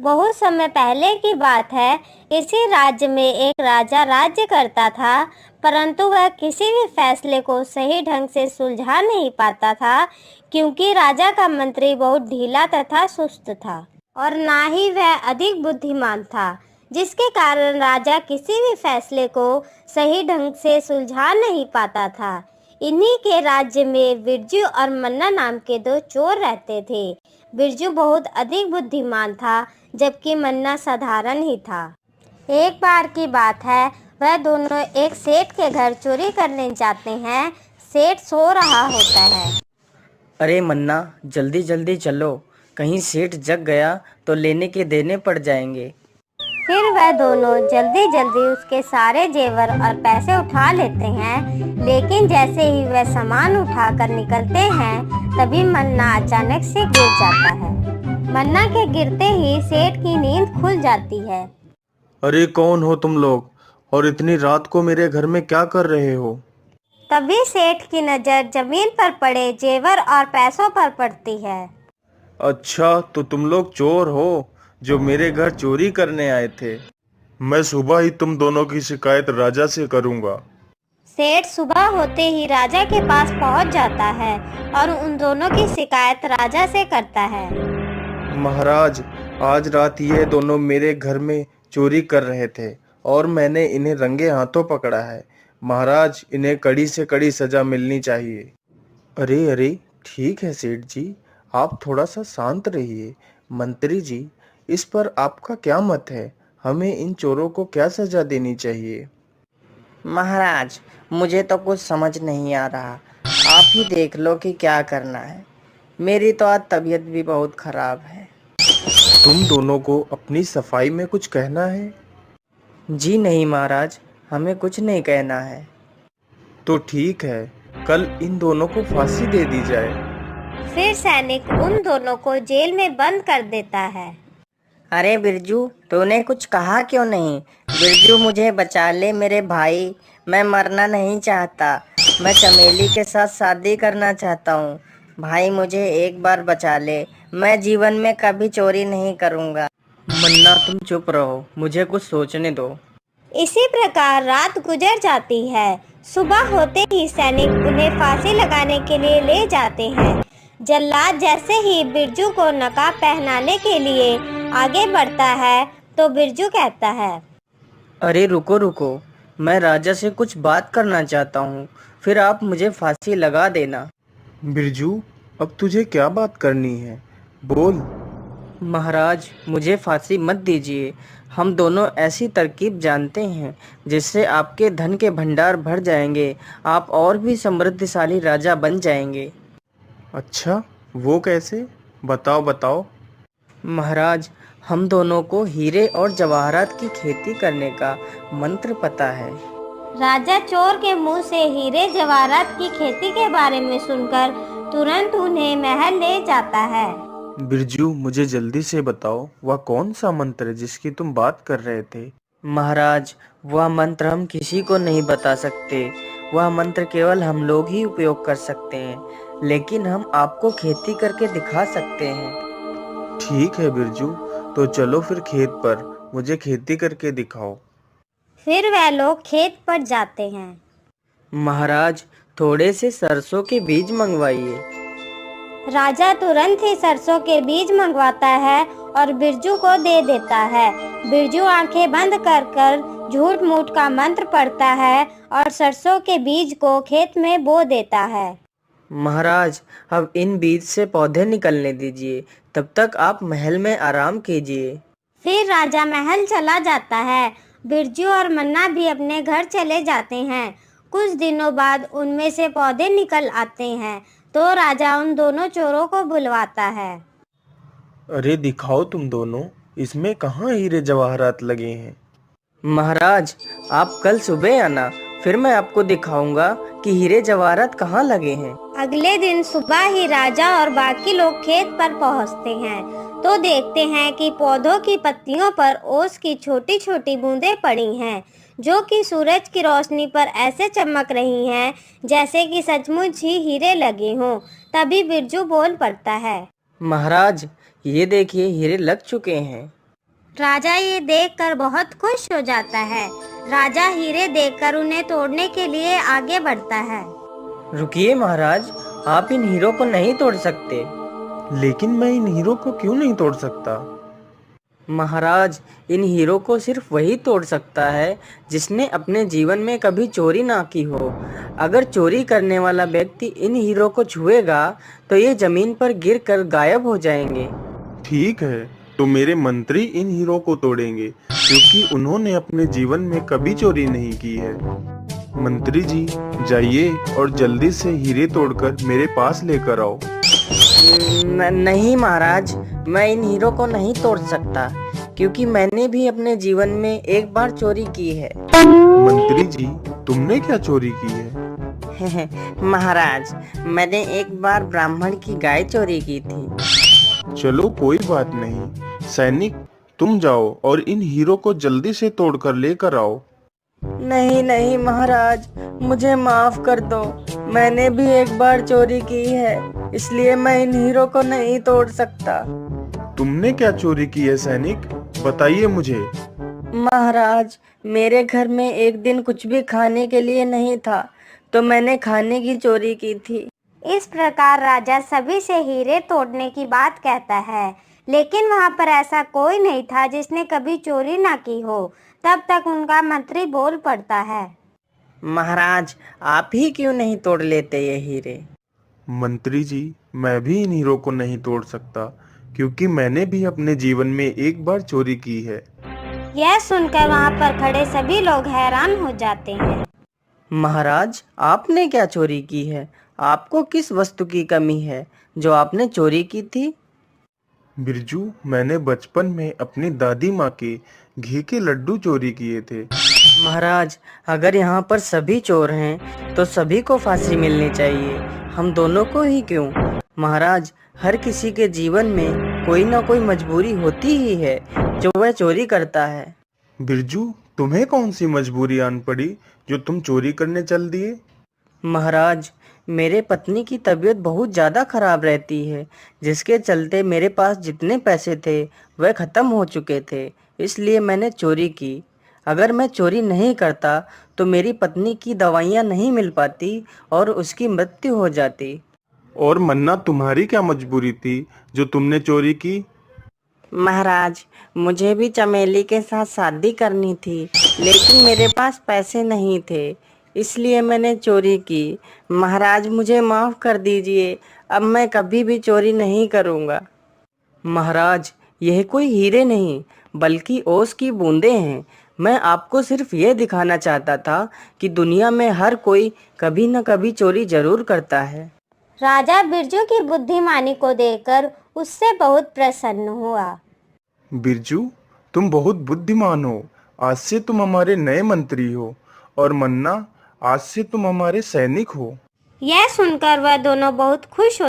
बहुत समय पहले की बात है। इसी राज्य में एक राजा राज्य करता था, परंतु वह किसी भी फैसले को सही ढंग से सुलझा नहीं पाता था, क्योंकि राजा का मंत्री बहुत ढीला तथा सुस्त था और ना ही वह अधिक बुद्धिमान था, जिसके कारण राजा किसी भी फैसले को सही ढंग से सुलझा नहीं पाता था। इन्हीं के राज्य में बिरजू और मन्ना नाम के दो चोर रहते थे। बिरजू बहुत अधिक बुद्धिमान था, जबकि मन्ना साधारण ही था। एक बार की बात है, वह दोनों एक सेठ के घर चोरी करने जाते हैं। सेठ सो रहा होता है। अरे मन्ना, जल्दी जल्दी चलो, कहीं सेठ जग गया तो लेने के देने पड़ जाएंगे। फिर वह दोनों जल्दी जल्दी उसके सारे जेवर और पैसे उठा लेते हैं, लेकिन जैसे ही वह सामान उठाकर निकलते हैं, तभी मन्ना अचानक से गिर जाता है। मन्ना के गिरते ही सेठ की नींद खुल जाती है। अरे कौन हो तुम लोग, और इतनी रात को मेरे घर में क्या कर रहे हो? तभी सेठ की नजर जमीन पर पड़े जेवर और पैसों पर पड़ती है। अच्छा, तो तुम लोग चोर हो जो मेरे घर चोरी करने आए थे। मैं सुबह ही तुम दोनों की शिकायत राजा से करूंगा। सेठ सुबह होते ही राजा के पास पहुंच जाता है और उन दोनों की शिकायत राजा से करता है। महाराज, आज रात ये दोनों मेरे घर में चोरी कर रहे थे और मैंने इन्हें रंगे हाथों पकड़ा है। महाराज, इन्हें कड़ी से कड़ी सजा मिलनी चाहिए। अरे अरे, ठीक है सेठ जी, आप थोड़ा सा शांत रहिए। मंत्री जी, इस पर आपका क्या मत है? हमें इन चोरों को क्या सजा देनी चाहिए? महाराज, मुझे तो कुछ समझ नहीं आ रहा, आप ही देख लो कि क्या करना है। मेरी तो आज तबीयत भी बहुत खराब है। तुम दोनों को अपनी सफाई में कुछ कहना है? जी नहीं महाराज, हमें कुछ नहीं कहना है। तो ठीक है, कल इन दोनों को फांसी दे दी जाए। फिर सैनिक उन दोनों को जेल में बंद कर देता है। अरे बिरजू, तूने कुछ कहा क्यों नहीं? बिरजू, मुझे बचा ले मेरे भाई, मैं मरना नहीं चाहता। मैं चमेली के साथ शादी करना चाहता हूँ। भाई, मुझे एक बार बचा ले, मैं जीवन में कभी चोरी नहीं करूँगा। मन्ना, तुम चुप रहो, मुझे कुछ सोचने दो। इसी प्रकार रात गुजर जाती है। सुबह होते ही सैनिक उन्हें फांसी लगाने के लिए ले जाते हैं। जल्लाद जैसे ही बिरजू को नकाब पहनाने के लिए आगे बढ़ता है, तो बिरजू कहता है, अरे रुको रुको, मैं राजा से कुछ बात करना चाहता हूँ, फिर आप मुझे फांसी लगा देना। बिरजू, अब तुझे क्या बात करनी है? बोल। महाराज, मुझे फांसी मत दीजिए। हम दोनों ऐसी तरकीब जानते हैं जिससे आपके धन के भंडार भर जाएंगे, आप और भी समृद्धशाली राजा बन जाएंगे। अच्छा, वो कैसे? बताओ बताओ। महाराज, हम दोनों को हीरे और जवाहरात की खेती करने का मंत्र पता है। राजा चोर के मुंह से हीरे जवाहरात की खेती के बारे में सुनकर तुरंत उन्हें महल ले जाता है। बिरजू, मुझे जल्दी से बताओ, वह कौन सा मंत्र है जिसकी तुम बात कर रहे थे? महाराज, वह मंत्र हम किसी को नहीं बता सकते। वह मंत्र केवल हम लोग ही उपयोग कर सकते हैं, लेकिन हम आपको खेती करके दिखा सकते हैं। ठीक है बिरजू, तो चलो फिर खेत पर, मुझे खेती करके दिखाओ। फिर वह लोग खेत पर जाते हैं। महाराज, थोड़े से सरसों के बीज मंगवाइए। राजा तुरंत ही सरसों के बीज मंगवाता है और बिरजू को दे देता है। बिरजू आंखें बंद कर कर झूठ मूठ का मंत्र पढ़ता है और सरसों के बीज को खेत में बो देता है। महाराज, अब इन बीज से पौधे निकलने दीजिए, तब तक आप महल में आराम कीजिए। फिर राजा महल चला जाता है। बिरजू और मन्ना भी अपने घर चले जाते हैं। कुछ दिनों बाद उनमें से पौधे निकल आते हैं, तो राजा उन दोनों चोरों को बुलवाता है। अरे दिखाओ तुम दोनों, इसमें कहाँ हीरे जवाहरात लगे हैं? महाराज, आप कल सुबह आना, फिर मैं आपको दिखाऊंगा कि हीरे जवाहरात कहाँ लगे हैं। अगले दिन सुबह ही राजा और बाकी लोग खेत पर पहुंचते हैं, तो देखते हैं कि पौधों की पत्तियों पर ओस की छोटी छोटी बूंदें पड़ी हैं, जो कि सूरज की रोशनी पर ऐसे चमक रही हैं जैसे कि सचमुच ही हीरे लगे हों। तभी बिरजू बोल पड़ता है, महाराज, ये देखिए, हीरे लग चुके हैं। राजा ये देखकर बहुत खुश हो जाता है। राजा हीरे देखकर उन्हें तोड़ने के लिए आगे बढ़ता है। रुकिए महाराज, आप इन हीरो को नहीं तोड़ सकते। लेकिन मैं इन हीरो को क्यों नहीं तोड़ सकता? महाराज, इन हीरो को सिर्फ वही तोड़ सकता है जिसने अपने जीवन में कभी चोरी ना की हो। अगर चोरी करने वाला व्यक्ति इन हीरो को छुएगा तो ये जमीन पर गिरकर गायब हो जाएंगे। ठीक है, तो मेरे मंत्री इन हीरो को तोड़ेंगे क्योंकि उन्होंने अपने जीवन में कभी चोरी नहीं की है। मंत्री जी, जाइए और जल्दी से हीरे तोड़कर मेरे पास लेकर आओ। नहीं महाराज, मैं इन हीरो को नहीं तोड़ सकता क्योंकि मैंने भी अपने जीवन में एक बार चोरी की है। मंत्री जी, तुमने क्या चोरी की है? महाराज, मैंने एक बार ब्राह्मण की गाय चोरी की थी। चलो कोई बात नहीं। सैनिक, तुम जाओ और इन हीरो को जल्दी से तोड़कर लेकर आओ। नहीं नहीं महाराज, मुझे माफ कर दो। मैंने भी एक बार चोरी की है, इसलिए मैं इन हीरो को नहीं तोड़ सकता। तुमने क्या चोरी की है सैनिक? बताइए मुझे। महाराज, मेरे घर में एक दिन कुछ भी खाने के लिए नहीं था, तो मैंने खाने की चोरी की थी। इस प्रकार राजा सभी से हीरे तोड़ने की बात कहता है, लेकिन वहाँ पर ऐसा कोई नहीं था जिसने कभी चोरी ना की हो। तब तक उनका मंत्री बोल पड़ता है, महाराज, आप ही क्यों नहीं तोड़ लेते ये हीरे? मंत्री जी, मैं भी इन हीरो को नहीं तोड़ सकता क्योंकि मैंने भी अपने जीवन में एक बार चोरी की है। यह सुनकर वहाँ पर खड़े सभी लोग हैरान हो जाते हैं। महाराज, आपने क्या चोरी की है? आपको किस वस्तु की कमी है जो आपने चोरी की थी? बिरजू, मैंने बचपन में अपनी दादी माँ के घी के लड्डू चोरी किए थे। महाराज, अगर यहाँ पर सभी चोर हैं तो सभी को फांसी मिलनी चाहिए, हम दोनों को ही क्यों? महाराज, हर किसी के जीवन में कोई ना कोई मजबूरी होती ही है जो वह चोरी करता है। बिरजू, तुम्हें कौन सी मजबूरी आन पड़ी जो तुम चोरी करने चल दिए? महाराज, मेरे पत्नी की तबीयत बहुत ज़्यादा खराब रहती है, जिसके चलते मेरे पास जितने पैसे थे वह ख़त्म हो चुके थे, इसलिए मैंने चोरी की। अगर मैं चोरी नहीं करता तो मेरी पत्नी की दवाइयाँ नहीं मिल पाती और उसकी मृत्यु हो जाती। और मन्ना, तुम्हारी क्या मजबूरी थी जो तुमने चोरी की? महाराज, मुझे भी चमेली के साथ शादी करनी थी, लेकिन मेरे पास पैसे नहीं थे, इसलिए मैंने चोरी की। महाराज, मुझे माफ़ कर दीजिए, अब मैं कभी भी चोरी नहीं करूँगा। महाराज, यह कोई हीरे नहीं बल्कि ओस की बूंदें हैं। मैं आपको सिर्फ ये दिखाना चाहता था कि दुनिया में हर कोई कभी न कभी चोरी जरूर करता है। राजा बिरजू की बुद्धिमानी को देखकर उससे बहुत प्रसन्न हुआ। बिरजू, तुम बहुत बुद्धिमान हो। आज से तुम हमारे नए मंत्री हो। और मन्ना, आज से तुम हमारे सैनिक हो। यह सुनकर वह दोनों बहुत खुश हो